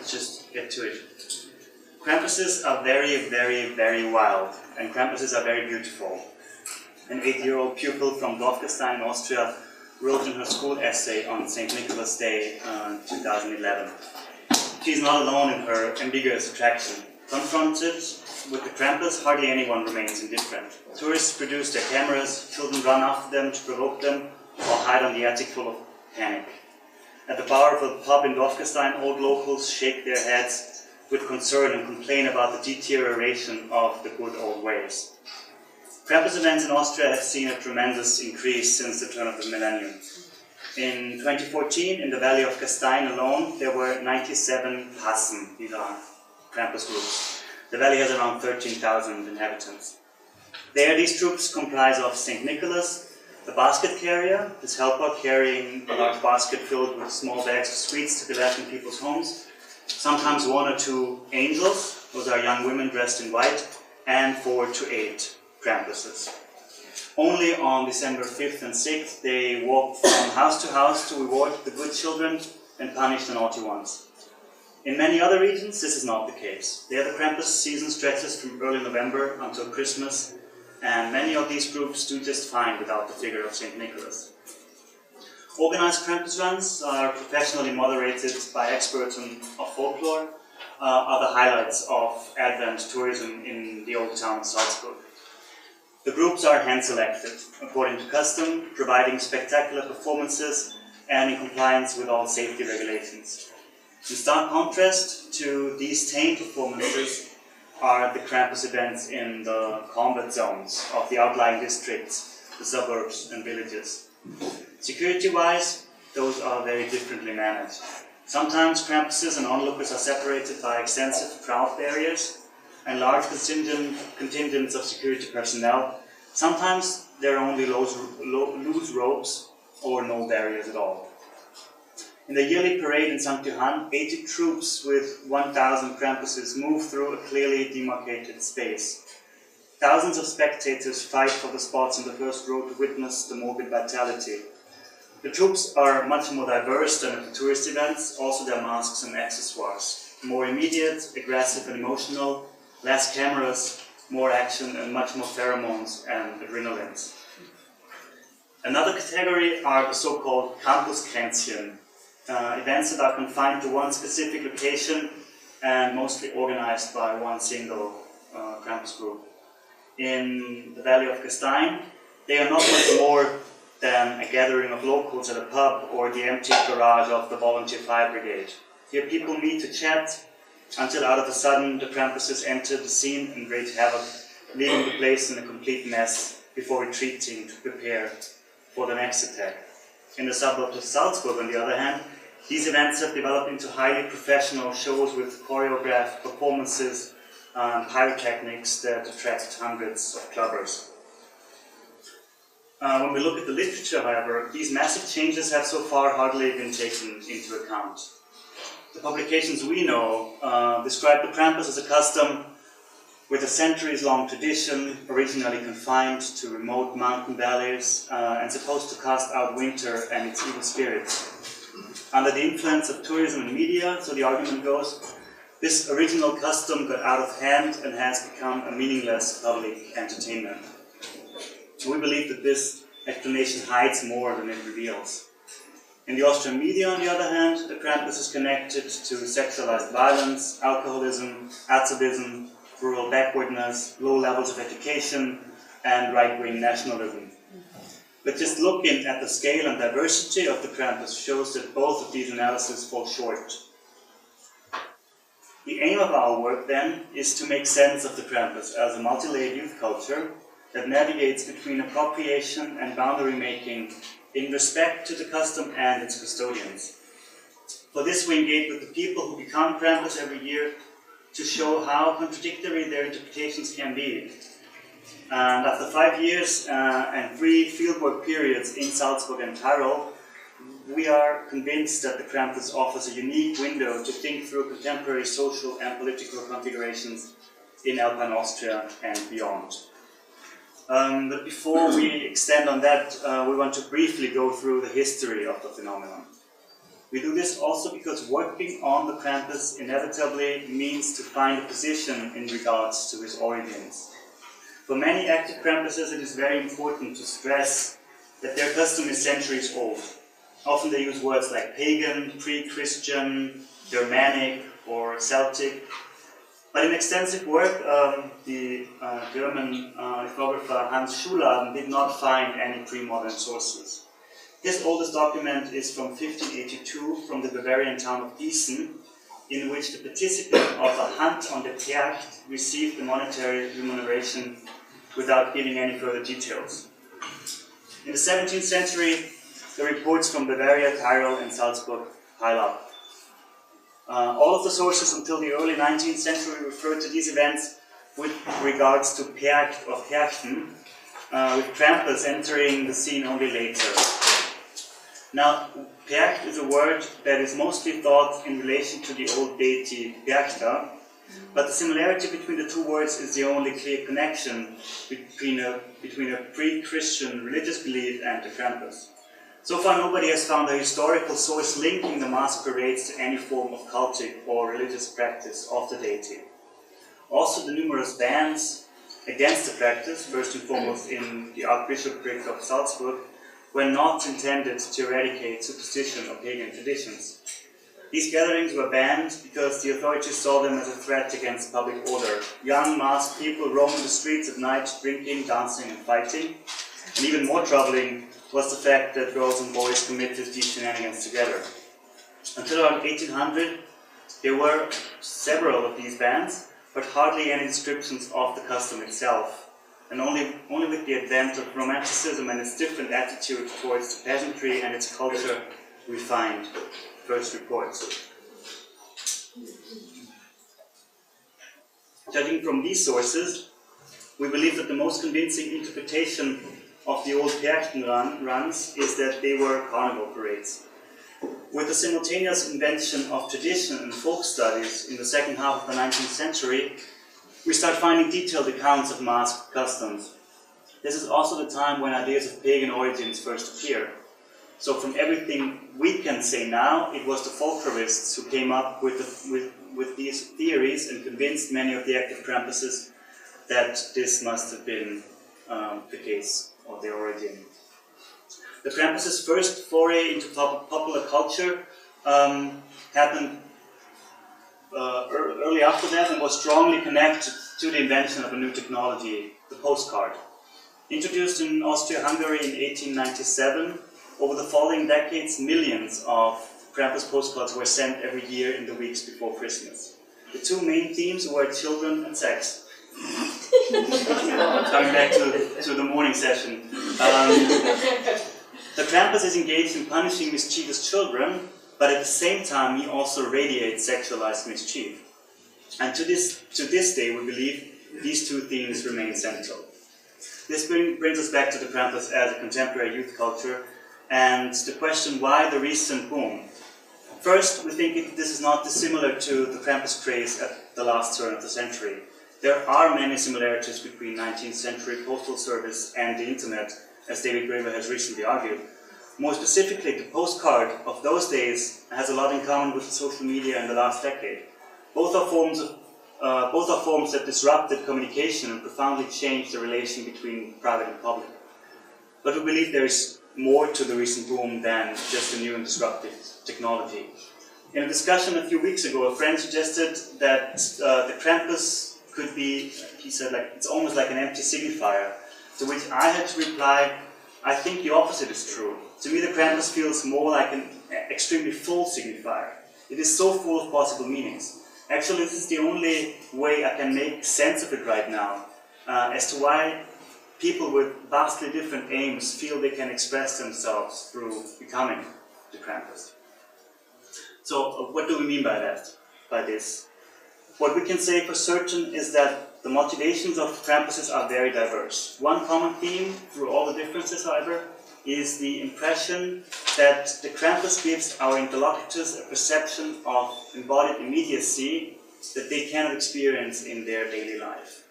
let's just get to it. Krampuses are very, very, very wild, and Krampuses are very beautiful. An 8-year-old pupil from Dorfgestein in Austria wrote in her school essay on Saint Nicholas Day 2011. She is not alone in her ambiguous attraction. Confronted with the Krampus, hardly anyone remains indifferent. Tourists produce their cameras, children run after them to provoke them, or hide on the attic full of panic. At the bar of a pub in Dorfgestein, old locals shake their heads with concern and complain about the deterioration of the good old ways. Krampus events in Austria have seen a tremendous increase since the turn of the millennium. In 2014, in the valley of Gastein alone, there were 97 Passen, these are Krampus groups. The valley has around 13,000 inhabitants. There, these troops comprise of Saint Nicholas, the basket carrier, this helper carrying a large basket filled with small bags of sweets to be left in people's homes, sometimes 1 or 2 angels, those are young women dressed in white, and 4 to 8 Krampuses. Only on December 5th and 6th, they walk from house to house to reward the good children and punish the naughty ones. In many other regions, this is not the case. There, the Krampus season stretches from early November until Christmas, and many of these groups do just fine without the figure of Saint Nicholas. Organized Krampus runs are professionally moderated by experts of folklore, are the highlights of Advent tourism in the old town of Salzburg. The groups are hand-selected, according to custom, providing spectacular performances and in compliance with all safety regulations. In stark contrast to these tame performances are the Krampus events in the combat zones of the outlying districts, the suburbs and villages. Security-wise, those are very differently managed. Sometimes Krampuses and onlookers are separated by extensive crowd barriers and large contingents of security personnel. Sometimes there are only loose ropes or no barriers at all. In the yearly parade in St. Johann, 80 troops with 1,000 Krampuses move through a clearly demarcated space. Thousands of spectators fight for the spots in the first row to witness the morbid vitality. The troops are much more diverse than at the tourist events, also their masks and accessoires. More immediate, aggressive and emotional, less cameras, more action and much more pheromones and adrenalines. Another category are the so-called Krampuskränzchen, events that are confined to one specific location and mostly organized by one single Krampus group. In the valley of Gastein, they are not much more than a gathering of locals at a pub or the empty garage of the volunteer fire brigade. Here people meet to chat, until out of a sudden the Krampuses enter the scene and wreak havoc, leaving the place in a complete mess before retreating to prepare for the next attack. In the suburbs of Salzburg, on the other hand, these events have developed into highly professional shows with choreographed performances and pyrotechnics that attract hundreds of clubbers. When we look at the literature, however, these massive changes have so far hardly been taken into account. The publications we know describe the Krampus as a custom with a centuries-long tradition, originally confined to remote mountain valleys and supposed to cast out winter and its evil spirits. Under the influence of tourism and media, so the argument goes, this original custom got out of hand and has become a meaningless public entertainment. We believe that this explanation hides more than it reveals. In the Austrian media, on the other hand, the Krampus is connected to sexualized violence, alcoholism, atavism, rural backwardness, low levels of education, and right-wing nationalism. But just looking at the scale and diversity of the Krampus shows that both of these analyses fall short. The aim of our work, then, is to make sense of the Krampus as a multi-layered youth culture that navigates between appropriation and boundary making in respect to the custom and its custodians. For this, we engage with the people who become Krampus every year to show how contradictory their interpretations can be. And after 5 years and 3 fieldwork periods in Salzburg and Tyrol, we are convinced that the Krampus offers a unique window to think through contemporary social and political configurations in Alpine Austria and beyond. But before we extend on that, we want to briefly go through the history of the phenomenon. We do this also because working on the Krampus inevitably means to find a position in regards to his origins. For many active Krampuses, it is very important to stress that their custom is centuries old. Often they use words like pagan, pre-Christian, Germanic, or Celtic. But in extensive work, the German ethnographer Hans Schuladen did not find any pre-modern sources. His oldest document is from 1582 from the Bavarian town of Gießen, in which the participant of a hunt on the Percht received a monetary remuneration without giving any further details. In the 17th century, the reports from Bavaria, Tyrol, and Salzburg pile up. All of the sources until the early 19th century referred to these events with regards to Percht or Perchten, with Krampus entering the scene only later. Now, Percht is a word that is mostly thought in relation to the old deity Perchta, but the similarity between the two words is the only clear connection between a pre-Christian religious belief and the Krampus. So far, nobody has found a historical source linking the masquerades to any form of cultic or religious practice of the deity. Also, the numerous bans against the practice, first and foremost in the Archbishopric of Salzburg, were not intended to eradicate superstition or pagan traditions. These gatherings were banned because the authorities saw them as a threat against public order. Young, masked people roaming the streets at night, drinking, dancing, and fighting. And even more troubling was the fact that girls and boys committed these shenanigans together. Until around 1800, there were several of these bans, but hardly any descriptions of the custom itself. And only with the advent of Romanticism and its different attitude towards the peasantry and its culture, we find first reports. Judging from these sources, we believe that the most convincing interpretation of the old Perchten runs is that they were carnival parades. With the simultaneous invention of tradition and folk studies in the second half of the 19th century, we start finding detailed accounts of masked customs. This is also the time when ideas of pagan origins first appear. So from everything we can say now, it was the folklorists who came up with these theories and convinced many of the active Krampuses that this must have been the case, or the origin. The Krampus's first foray into popular culture happened early after that and was strongly connected to the invention of a new technology, the postcard. Introduced in Austria-Hungary in 1897, over the following decades, millions of Krampus postcards were sent every year in the weeks before Christmas. The two main themes were children and sex. Coming back to the morning session. The Krampus is engaged in punishing mischievous children, but at the same time he also radiates sexualized mischief. And to this day we believe these two themes remain central. This brings us back to the Krampus as a contemporary youth culture and the question why the recent boom. First, we think this is not dissimilar to the Krampus craze at the last turn of the century. There are many similarities between 19th century postal service and the internet, as David Graeber has recently argued. More specifically, the postcard of those days has a lot in common with social media in the last decade. Both are forms that disrupted communication and profoundly changed the relation between private and public. But we believe there is more to the recent boom than just a new and disruptive technology. In a discussion a few weeks ago, a friend suggested that the Krampus could be, he said, like it's almost like an empty signifier, to which I had to reply, I think the opposite is true. To me, the Krampus feels more like an extremely full signifier. It is so full of possible meanings. Actually, this is the only way I can make sense of it right now, as to why people with vastly different aims feel they can express themselves through becoming the Krampus. So, what do we mean by this? What we can say for certain is that the motivations of Krampuses are very diverse. One common theme through all the differences, however, is the impression that the Krampus gives our interlocutors a perception of embodied immediacy that they cannot experience in their daily life.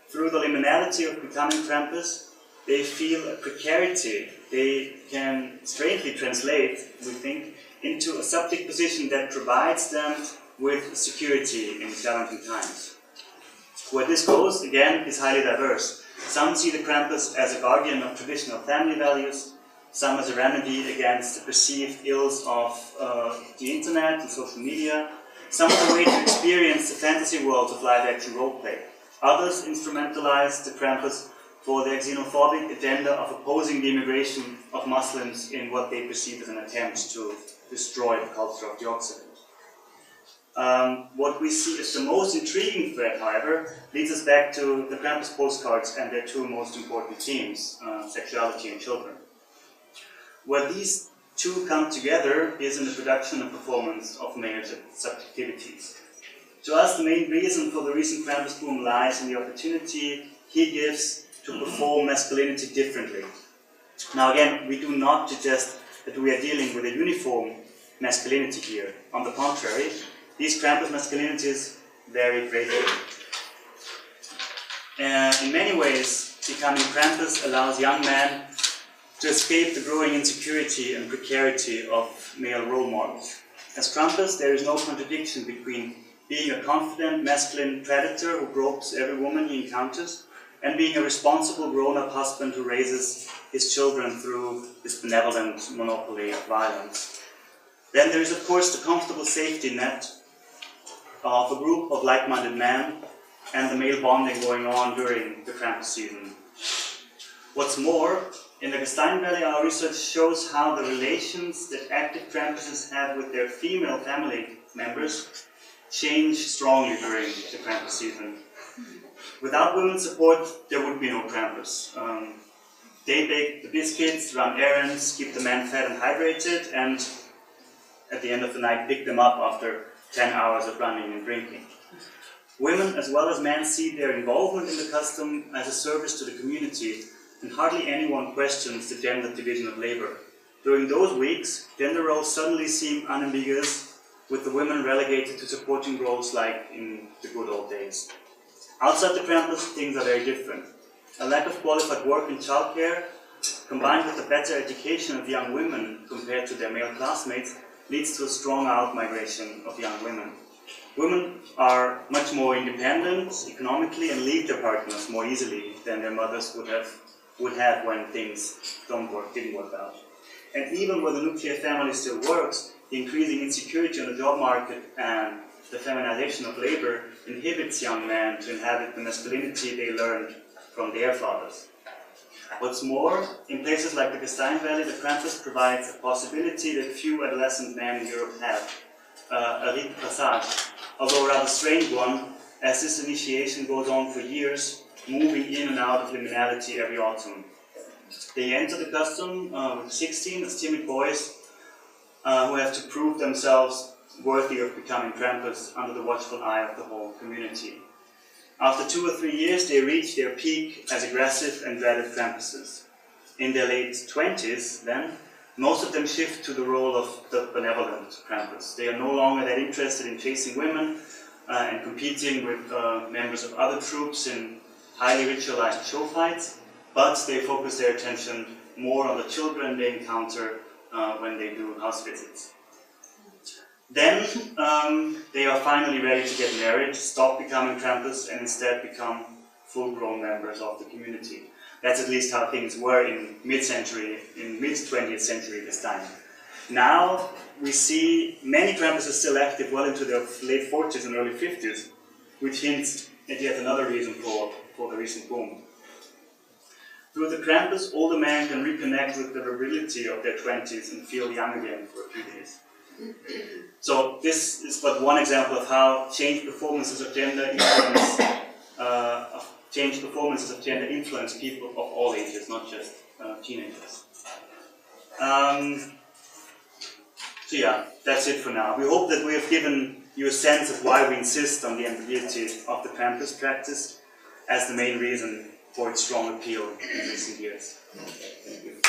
Through the liminality of becoming Krampus, they feel a precarity. They can strangely translate, we think, into a subject position that provides them with security in challenging times. Where this goes, again, is highly diverse. Some see the Krampus as a guardian of traditional family values, some as a remedy against the perceived ills of the internet and social media, some as a way to experience the fantasy world of live-action roleplay. Others instrumentalize the Krampus for their xenophobic agenda of opposing the immigration of Muslims in what they perceive as an attempt to destroy the culture of the Occident. What we see as the most intriguing thread, however, leads us back to the Krampus postcards and their two most important themes, sexuality and children. Where these two come together is in the production and performance of male subjectivities. To us, the main reason for the recent Krampus boom lies in the opportunity he gives to perform masculinity differently. Now again, we do not suggest that we are dealing with a uniform masculinity here. On the contrary, these Krampus masculinities vary greatly. In many ways, becoming Krampus allows young men to escape the growing insecurity and precarity of male role models. As Krampus, there is no contradiction between being a confident masculine predator who gropes every woman he encounters, and being a responsible grown-up husband who raises his children through this benevolent monopoly of violence. Then there is, of course, the comfortable safety net of a group of like-minded men and the male bonding going on during the Krampus season. What's more, in the Gestein Valley, our research shows how the relations that active Krampuses have with their female family members change strongly during the Krampus season. Without women's support, there would be no Krampus. They bake the biscuits, run errands, keep the men fed and hydrated, and at the end of the night pick them up after 10 hours of running and drinking. Women as well as men see their involvement in the custom as a service to the community, and hardly anyone questions the gender division of labor. During those weeks, gender roles suddenly seem unambiguous, with the women relegated to supporting roles like in the good old days. Outside the Krampus, things are very different. A lack of qualified work in childcare, combined with the better education of young women compared to their male classmates, leads to a strong out-migration of young women. Women are much more independent economically and leave their partners more easily than their mothers would have when things didn't work out. And even where the nuclear family still works, the increasing insecurity on the job market and the feminization of labor inhibits young men to inhabit the masculinity they learned from their fathers. What's more, in places like the Gestein Valley, the Krampus provides a possibility that few adolescent men in Europe have, a rite de passage, although a rather strange one, as this initiation goes on for years, moving in and out of liminality every autumn. They enter the custom with 16 as timid boys who have to prove themselves worthy of becoming Krampus under the watchful eye of the whole community. After 2 or 3 years, they reach their peak as aggressive and dreaded Krampuses. In their late 20s, then, most of them shift to the role of the benevolent Krampus. They are no longer that interested in chasing women and competing with members of other troops in highly ritualized show fights, but they focus their attention more on the children they encounter when they do house visits. Then they are finally ready to get married, stop becoming Krampus, and instead become full-grown members of the community. That's at least how things were in mid-20th century this time. Now we see many Krampuses still active well into their late 40s and early 50s, which hints at yet another reason for the recent boom. Through the Krampus, older men can reconnect with the virility of their 20s and feel young again for a few days. So this is but one example of how changed performances of gender influence people of all ages, not just teenagers. So yeah, that's it for now. We hope that we have given you a sense of why we insist on the ambiguity of the Krampus practice as the main reason for its strong appeal in recent years. Thank you.